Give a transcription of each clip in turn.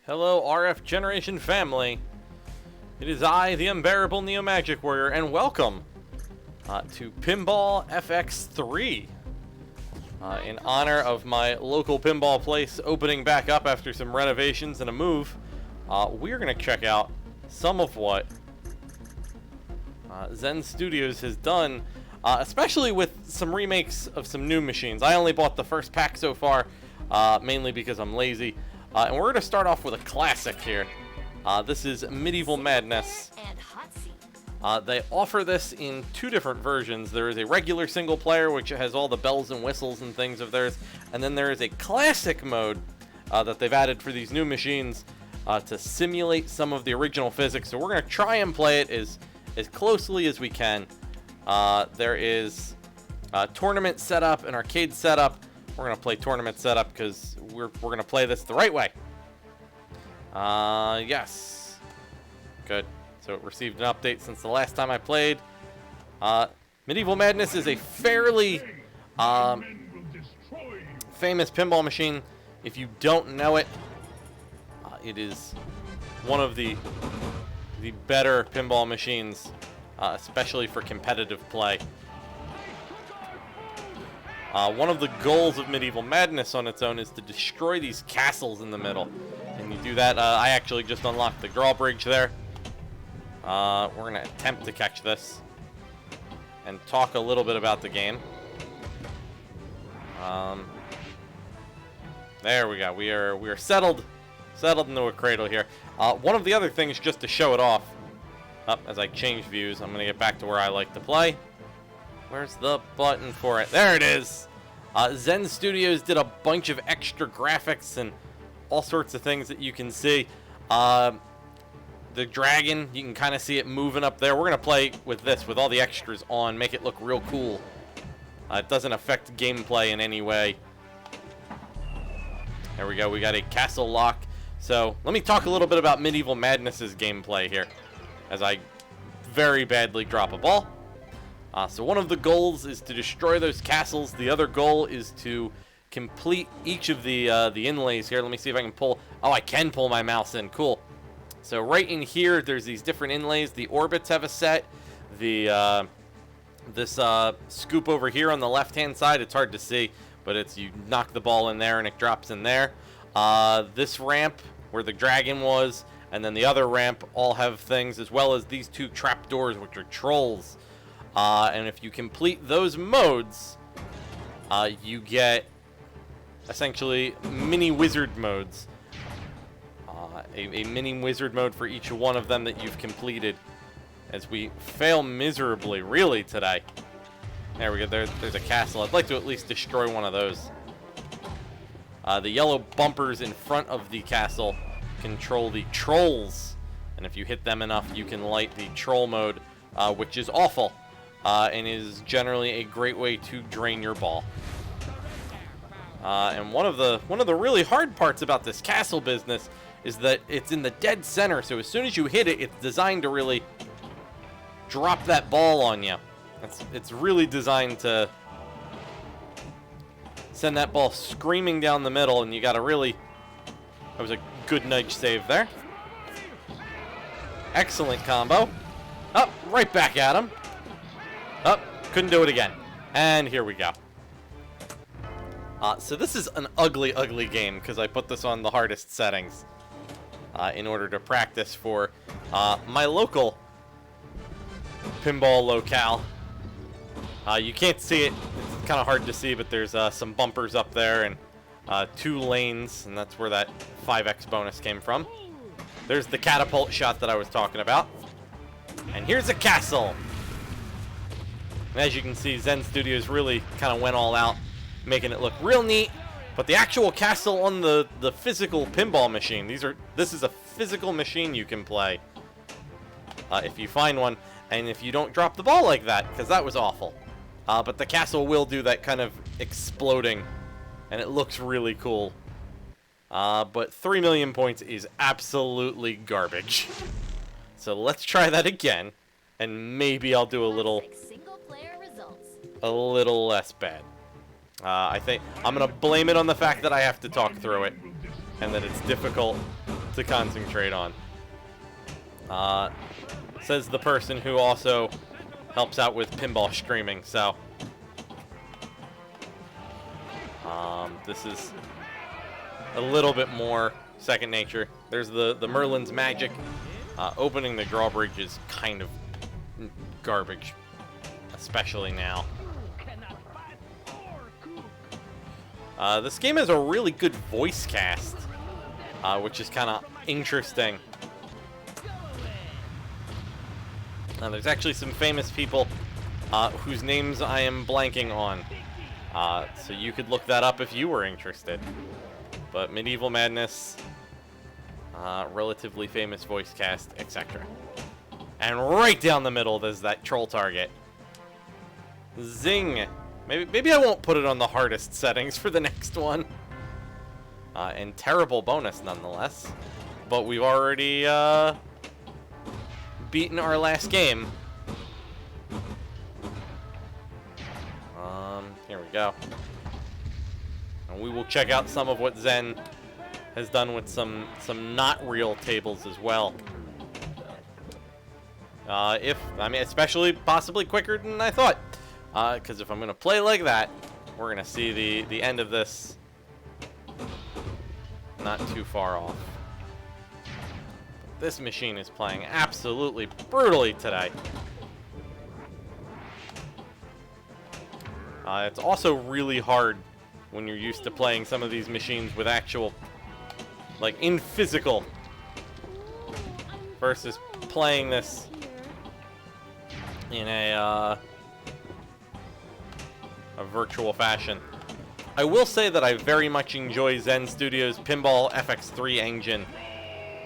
Hello, RF Generation family. It is I, the unbearable Neo Magic Warrior, and welcome to Pinball FX3. In honor of my local pinball place opening back up after some renovations and a move, we're going to check out some of what Zen Studios has done, especially with some remakes of some new machines. I only bought the first pack so far, mainly because I'm lazy. And we're going to start off with a classic here. This is Medieval Madness. They offer this in two different versions. There is a regular single player, which has all the bells and whistles and things of theirs. And then there is a classic mode that they've added for these new machines to simulate some of the original physics. So we're going to try and play it as closely as we can. There is a tournament setup, an arcade setup. We're going to play tournament setup because we're going to play this the right way. Yes. Good. So it received an update since the last time I played. Medieval Madness is a fairly famous pinball machine. If you don't know it, it is one of the better pinball machines, especially for competitive play. One of the goals of Medieval Madness on its own is to destroy these castles in the middle. And you do that, I actually just unlocked the drawbridge there. We're going to attempt to catch this and talk a little bit about the game. There we go. We are settled into a cradle here. One of the other things, just to show it off, as I change views, I'm going to get back to where I like to play. Where's the button for it? There it is! Zen Studios did a bunch of extra graphics and all sorts of things that you can see. The dragon, you can kind of see it moving up there. We're going to play with this, with all the extras on, make it look real cool. It doesn't affect gameplay in any way. There we go, we got a castle lock. So, let me talk a little bit about Medieval Madness's gameplay here, as I very badly drop a ball. So one of the goals is to destroy those castles. The other goal is to complete each of the inlays here. Let me see if I can pull. Oh, I can pull my mouse in. Cool. So right in here, there's these different inlays. The orbits have a set. This scoop over here on the left-hand side, it's hard to see, but it's you knock the ball in there and it drops in there. This ramp where the dragon was, and then the other ramp all have things, as well as these two trapdoors, which are trolls. And if you complete those modes, you get essentially mini wizard modes. A mini wizard mode for each one of them that you've completed. As we fail miserably, really, today. There we go. There's a castle. I'd like to at least destroy one of those. The yellow bumpers in front of the castle control the trolls. And if you hit them enough, you can light the troll mode, which is awful. And is generally a great way to drain your ball. And one of the really hard parts about this castle business is that it's in the dead center. So as soon as you hit it, it's designed to really drop that ball on you. It's really designed to send that ball screaming down the middle, and you got to really. That was a good nudge save there. Excellent combo. Up, right back at him. Oh, couldn't do it again. And here we go. So this is an ugly, ugly game because I put this on the hardest settings in order to practice for my local pinball locale. You can't see it. It's kind of hard to see, but there's some bumpers up there and 2 lanes, and that's where that 5x bonus came from. There's the catapult shot that I was talking about. And here's a castle. And as you can see, Zen Studios really kind of went all out, making it look real neat. But the actual castle on the physical pinball machine, this is a physical machine you can play if you find one, and if you don't drop the ball like that, because that was awful. But the castle will do that kind of exploding, and it looks really cool. But 3 million points is absolutely garbage. So let's try that again, and maybe I'll do a little less bad. I think I'm going to blame it on the fact that I have to talk through it, and that it's difficult to concentrate on. Says the person who also helps out with pinball streaming, so this is a little bit more second nature. There's the Merlin's magic. Opening the drawbridge is kind of garbage, especially now. This game has a really good voice cast, which is kind of interesting. There's actually some famous people whose names I am blanking on. So you could look that up if you were interested. But Medieval Madness, relatively famous voice cast, etc. And right down the middle, there's that troll target. Zing! Maybe I won't put it on the hardest settings for the next one. And terrible bonus nonetheless. But we've already beaten our last game. Here we go. And we will check out some of what Zen has done with some not real tables as well. Especially possibly quicker than I thought. Because if I'm going to play like that, we're going to see the end of this not too far off. This machine is playing absolutely brutally today. It's also really hard when you're used to playing some of these machines with actual, like, in physical, versus playing this in a virtual fashion. I will say that I very much enjoy Zen Studios' Pinball FX3 engine.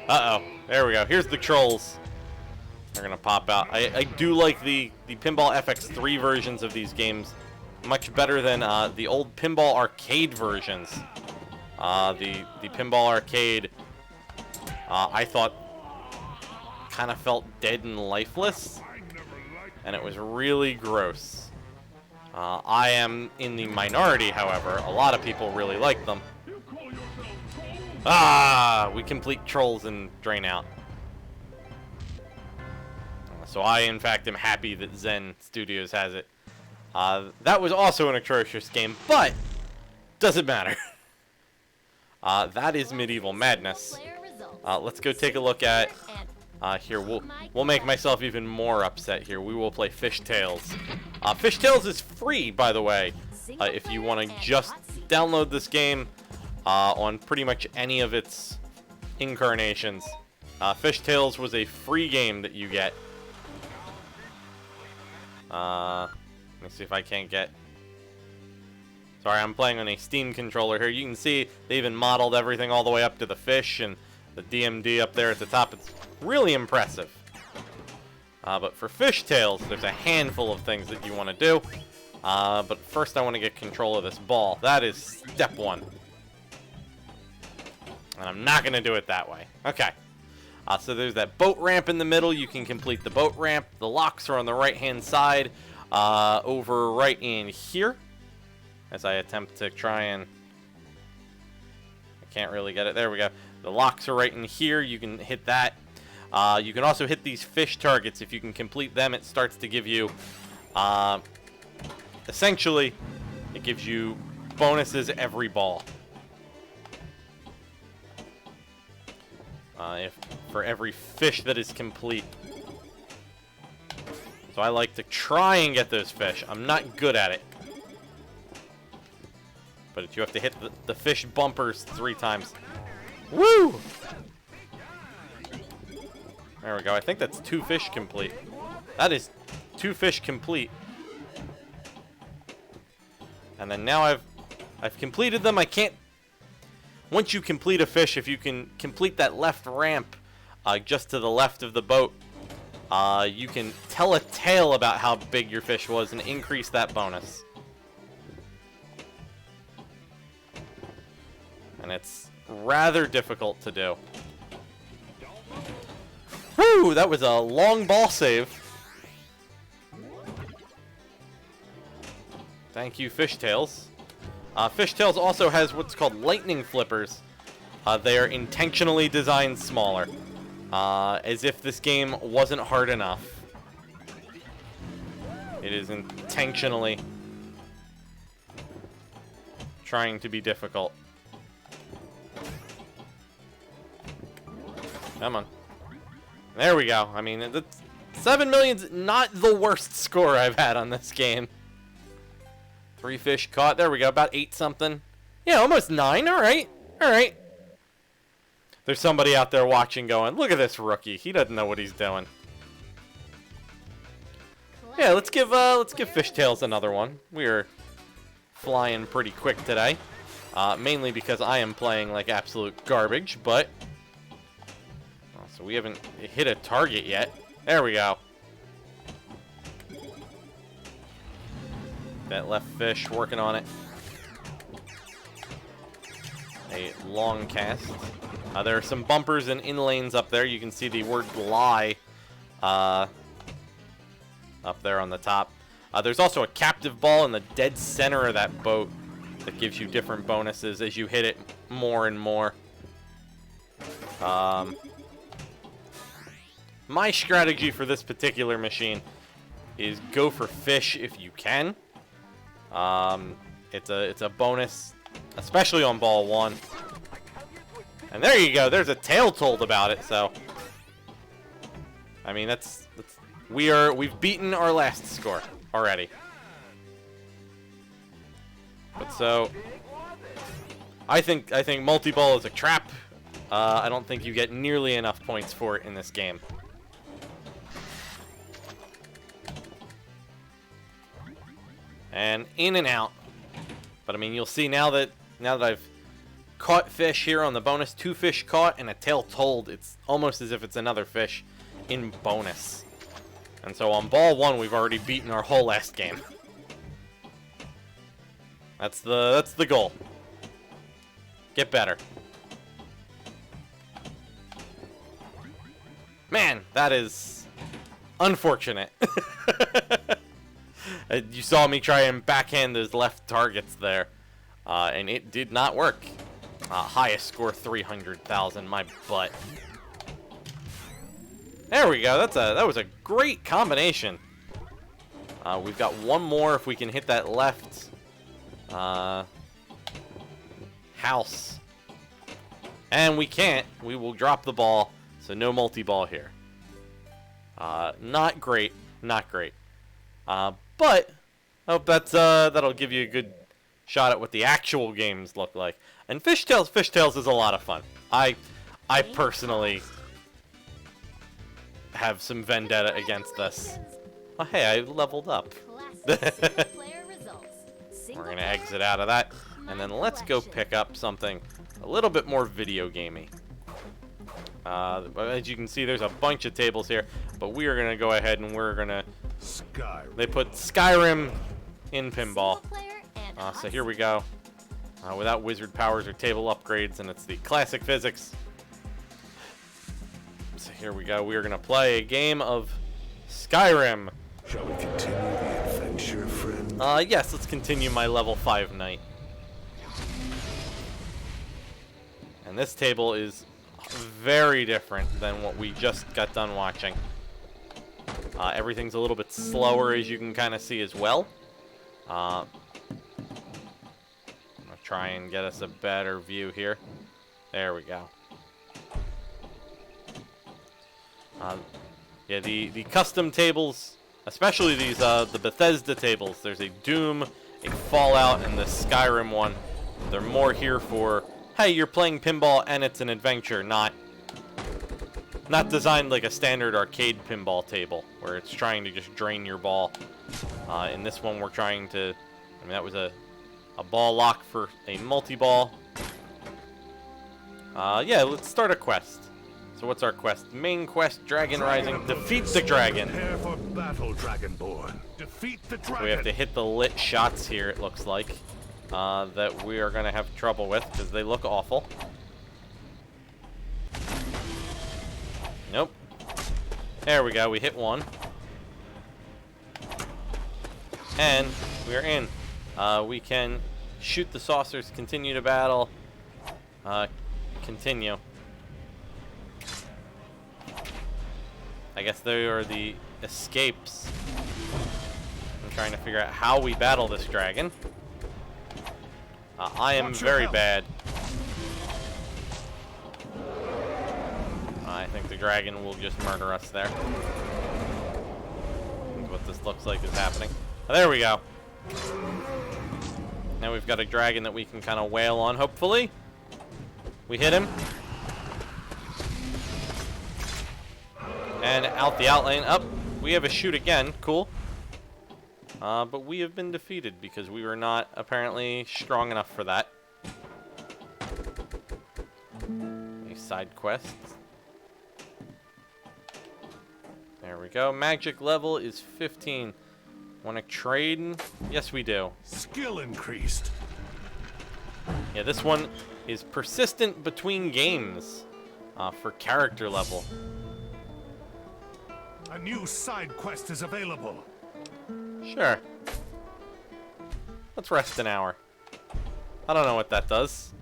Uh-oh. There we go. Here's the trolls. They're going to pop out. I do like the Pinball FX3 versions of these games much better than the old Pinball Arcade versions. The Pinball Arcade, I thought, kind of felt dead and lifeless. And it was really gross. I am in the minority, however. A lot of people really like them. We complete trolls and drain out. So I, in fact, am happy that Zen Studios has it. That was also an atrocious game, but doesn't matter. That is Medieval Madness. Let's go take a look at... here, we'll make myself even more upset here. We will play Fishtails. Fishtails is free, by the way, if you want to just download this game on pretty much any of its incarnations. Fishtails was a free game that you get. Let me see if I can't get... Sorry, I'm playing on a Steam controller here. You can see they even modeled everything all the way up to the fish and the DMD up there at the top. It's really impressive. But for Fishtails, there's a handful of things that you want to do. But first I want to get control of this ball. That is step one. And I'm not going to do it that way. Okay. So there's that boat ramp in the middle. You can complete the boat ramp. The locks are on the right-hand side. Over right in here. As I attempt to try and... I can't really get it. There we go. The locks are right in here. You can hit that. You can also hit these fish targets. If you can complete them, it starts to give you... essentially, it gives you bonuses every ball. For every fish that is complete. So I like to try and get those fish. I'm not good at it. But you have to hit the fish bumpers 3 times. Woo! There we go. I think that's 2 fish complete. That is 2 fish complete. And then now I've completed them. I can't... Once you complete a fish, if you can complete that left ramp just to the left of the boat, you can tell a tale about how big your fish was and increase that bonus. And it's rather difficult to do. Whew, that was a long ball save. Thank you, Fishtails. Fishtails also has what's called lightning flippers, They are intentionally designed smaller. As if this game wasn't hard enough. It is intentionally trying to be difficult. Come on. There we go. I mean, 7 million's not the worst score I've had on this game. 3 fish caught. There we go. About 8 something. Yeah, almost 9. All right. All right. There's somebody out there watching going, look at this rookie. He doesn't know what he's doing. Yeah, let's give Fishtails another one. We are flying pretty quick today. Mainly because I am playing like absolute garbage, but... Oh, so we haven't hit a target yet. There we go. That left fish, working on it. A long cast. There are some bumpers and inlanes up there. You can see the word lie up there on the top. There's also a captive ball in the dead center of that boat that gives you different bonuses as you hit it more and more. My strategy for this particular machine is go for fish if you can. It's a bonus, especially on ball 1. And there you go. There's a tale told about it. So, I mean, we've beaten our last score already. But so, I think multi-ball is a trap. I don't think you get nearly enough points for it in this game. And in and out. But I mean, you'll see now that I've caught fish here on the bonus, 2 fish caught and a tail told, it's almost as if it's another fish in bonus. And so on ball 1, we've already beaten our whole last game. That's the goal. Get better. Man, that is unfortunate. You saw me try and backhand those left targets there, and it did not work. Highest score 300,000, my butt. There we go. That was a great combination. We've got one more if we can hit that left house, and we can't. We will drop the ball, so no multi-ball here. Not great. Not great. But I hope that'll give you a good shot at what the actual games look like. And Fishtails is a lot of fun. I personally have some vendetta against this. Oh, hey, I leveled up. We're gonna exit out of that, and then let's go pick up something a little bit more video gamey. As you can see, there's a bunch of tables here, but we are gonna go ahead and we're gonna. Skyrim. They put Skyrim in pinball. So here we go. Without wizard powers or table upgrades, and it's the classic physics. So here we go. We are going to play a game of Skyrim. Shall we continue the adventure, friend? Yes, let's continue my level 5 night. And this table is very different than what we just got done watching. Everything's a little bit slower, as you can kind of see as well. I'll try and get us a better view here. There we go. Yeah, the custom tables, especially these the Bethesda tables. There's a Doom, a Fallout, and the Skyrim one. They're more here for, hey, you're playing pinball and it's an adventure, not designed like a standard arcade pinball table where it's trying to just drain your ball. In this one, we're trying to. I mean, that was a ball lock for a multi-ball. Yeah, let's start a quest. So what's our quest? Main quest, Dragon Rising. Defeat the dragon. Prepare for battle, Dragonborn. Defeat the dragon. So we have to hit the lit shots here, it looks like. That we are going to have trouble with because they look awful. Nope. There we go. We hit one. And we're in. We can shoot the saucers, continue to battle, continue. I guess there are the escapes. I'm trying to figure out how we battle this dragon. I am very bad. I think the dragon will just murder us there. That's what this looks like is happening. Oh, there we go. Now we've got a dragon that we can kind of wail on, hopefully. We hit him. And out the outlane. Up. We have a shoot again. Cool. But we have been defeated because we were not apparently strong enough for that. A side quest. There we go. Magic level is 15. Want to trade? Yes, we do. Skill increased. Yeah, this one is persistent between games for character level. A new side quest is available. Sure. Let's rest an hour. I don't know what that does.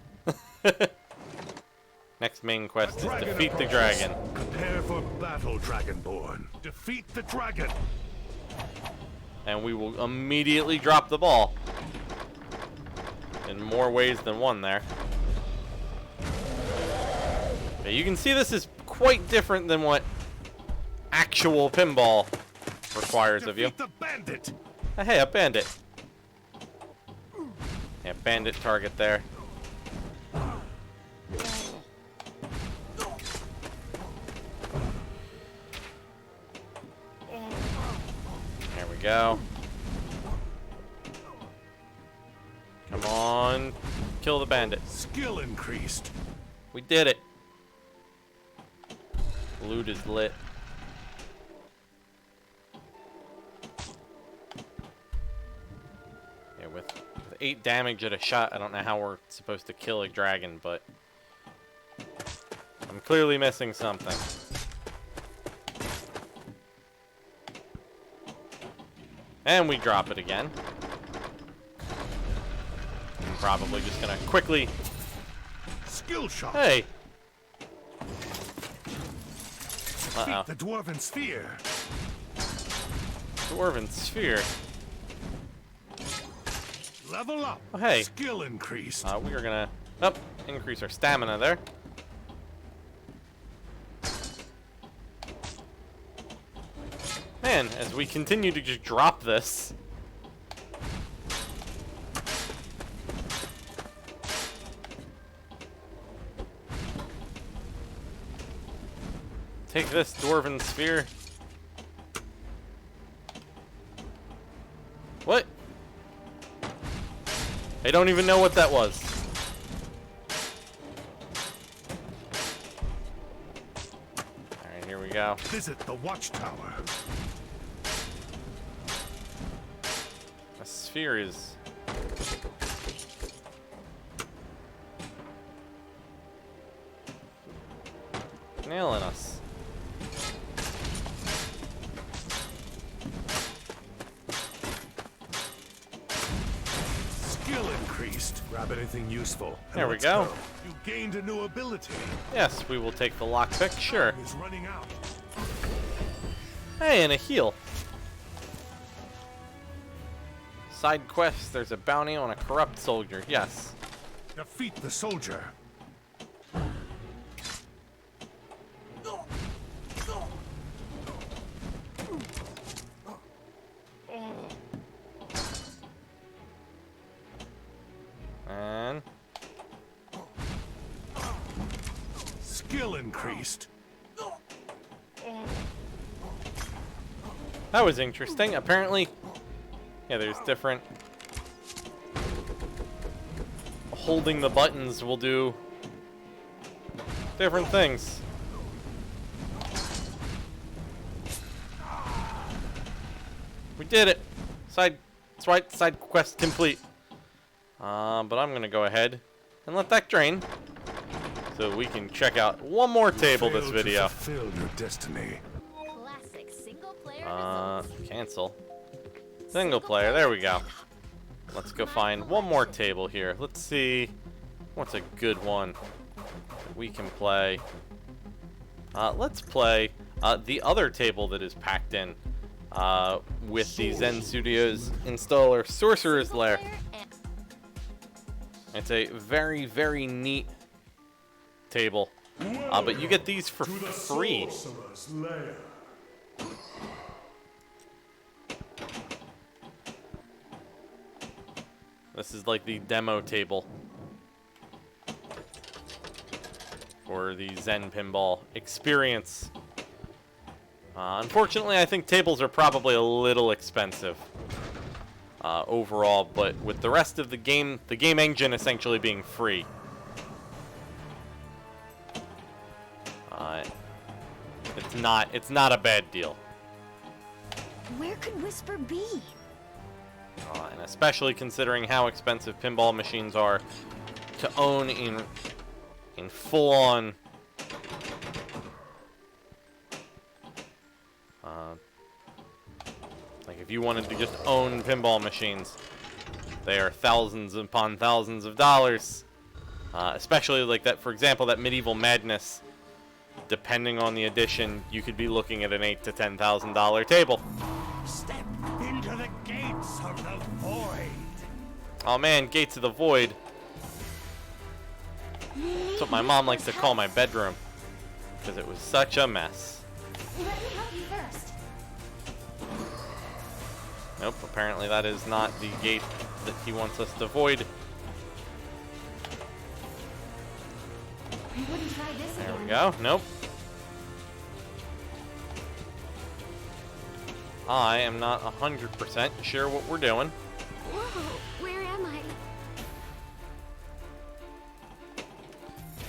Next main quest is defeat the dragon. Prepare for battle, Dragonborn. Defeat the dragon. And we will immediately drop the ball. In more ways than one there. But you can see this is quite different than what actual pinball requires of you. Defeat the bandit. Hey, a bandit. Yeah, bandit target there. There we go. Come on. Kill the bandit. Skill increased. We did it. Loot is lit. Yeah, with 8 damage at a shot, I don't know how we're supposed to kill a dragon, but I'm clearly missing something. And we drop it again. I'm probably just gonna quickly... Skill shot. Hey! Defeat the dwarven sphere. Dwarven sphere. Level up. Oh, hey. Skill increased. We are gonna increase our stamina there. Man, as we continue to just drop this. Take this, dwarven sphere. What? I don't even know what that was. Alright, here we go. Visit the watchtower. A sphere is... nailing us. Skill increased. Grab anything useful. There we go. You gained a new ability. Yes, we will take the lockpick, sure. Is running out. Hey, and a heal. Side quest, there's a bounty on a corrupt soldier. Yes. Defeat the soldier. And Skill increased. that was interesting. Apparently, yeah, there's different... holding the buttons will do different things. We did it. Side quest complete. But I'm gonna go ahead and let that drain, so we can check out one more table this video. Fulfill your destiny. Classic single player results. Cancel. Single player. There we go. Let's go find one more table here. Let's see what's a good one. we can play. Let's play the other table that is packed in with the Zen Studios installer, Sorcerers Lair. It's a very, very neat table, but you get these for free. Sorcerers Lair. This is like the demo table for the Zen Pinball experience. Unfortunately, I think tables are probably a little expensive overall, but with the rest of the game engine essentially being free, it's not a bad deal. Where could Whisper be? And especially considering how expensive pinball machines are to own in full-on like if you wanted to just own pinball machines, they are thousands upon thousands of dollars. Especially like that, for example, that Medieval Madness, depending on the edition, you could be looking at an $8,000 to $10,000 table. Step into the gates of the void. Oh man, Gates of the Void. That's what my mom likes to call my bedroom, because it was such a mess. Let me help you first. Nope, apparently that is not the gate that he wants us to avoid. I wouldn't try this There again. we go. Nope. I am not 100% sure what we're doing. Whoa, where am I?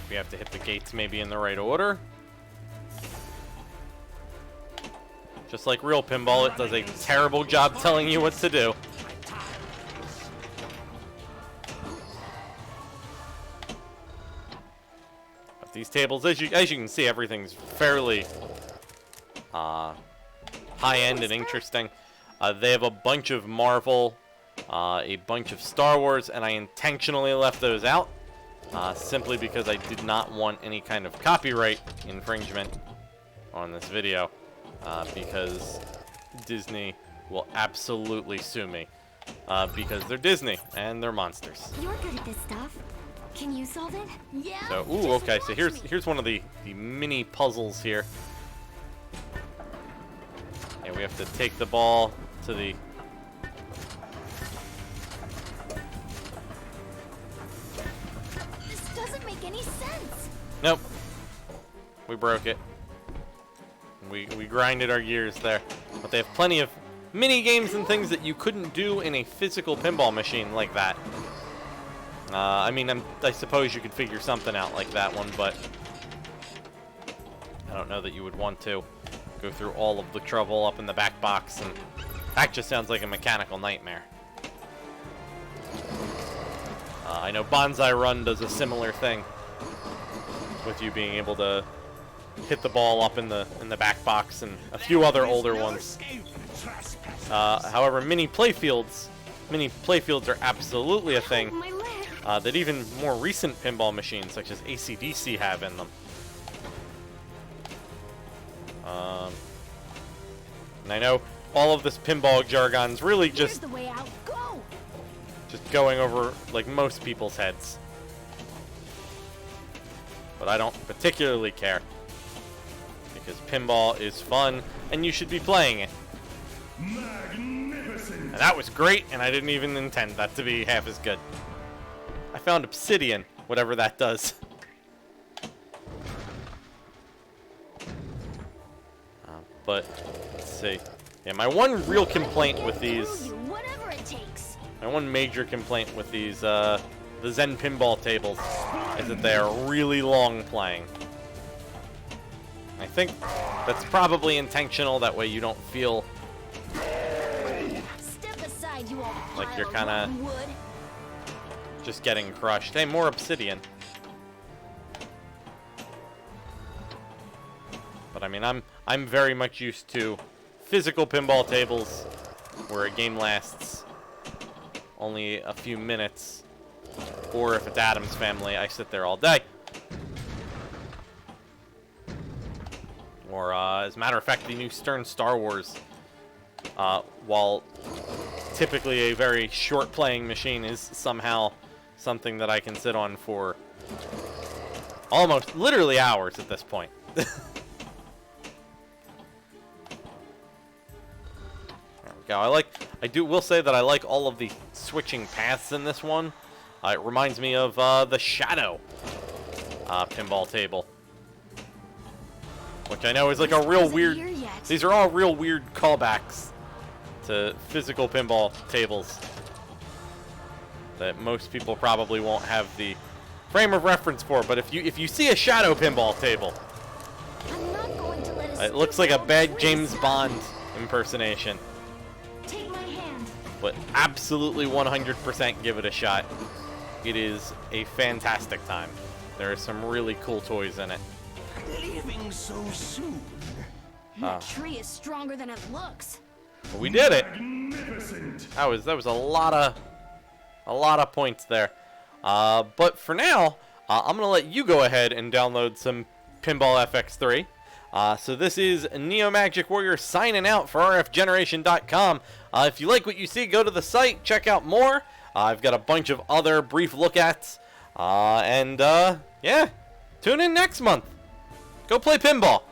We have to hit the gates maybe in the right order. Just like real pinball, it does a terrible job telling you what to do. But these tables, as you can see, everything's fairly high-end and interesting. They have a bunch of Marvel, a bunch of Star Wars, and I intentionally left those out simply because I did not want any kind of copyright infringement on this video. Because Disney will absolutely sue me because they're Disney and they're monsters. You're good at this stuff. Can you solve it? Yeah. So, ooh, okay. So here's one of the mini puzzles here. And we have to take the ball to the. This doesn't make any sense. Nope. We broke it. We grinded our gears there. But they have plenty of mini games and things that you couldn't do in a physical pinball machine like that. I mean, I suppose you could figure something out like that one, but I don't know that you would want to go through all of the trouble up in the back box, and that just sounds like a mechanical nightmare. I know Bonsai Run does a similar thing with you being able to hit the ball up in the back box, and a few other older ones. However, mini playfields are absolutely a thing My leg. that even more recent pinball machines, such as AC/DC, have in them. And I know all of this pinball jargon's really Here's just the way out. Go. going over like most people's heads, but I don't particularly care. Because pinball is fun, and you should be playing it. Magnificent. And that was great, and I didn't even intend that to be half as good. I found obsidian, whatever that does. But, let's see. Yeah, my one real complaint with these, Whatever it takes. my one major complaint with these, the Zen pinball tables, is that they are really long playing. I think that's probably intentional, that way you don't feel Step aside, you all like you're pile of kinda rotten wood. just getting crushed. Hey, more obsidian. But I mean, I'm very much used to physical pinball tables where a game lasts only a few minutes, or if it's Addams Family, I sit there all day. Or, as a matter of fact, the new Stern Star Wars, while typically a very short playing machine, is somehow something that I can sit on for almost, literally hours at this point. There we go. Will say that I like all of the switching paths in this one. It reminds me of the Shadow pinball table, which I know is like a real weird. These are all real weird callbacks to physical pinball tables that most people probably won't have the frame of reference for. But if you see a Shadow pinball table, I'm not going to let it looks like a bad James Bond impersonation. Take my hand. But absolutely 100% give it a shot. It is a fantastic time. There are some really cool toys in it. Leaving so soon. That tree is stronger than it looks. But we did it. Magnificent. That was a lot of points there. But for now, I'm gonna let you go ahead and download some Pinball FX3. So this is Neo Magic Warrior signing out for RFGeneration.com. If you like what you see, go to the site, check out more. I've got a bunch of other brief look-ats. Yeah, tune in next month. Go play pinball.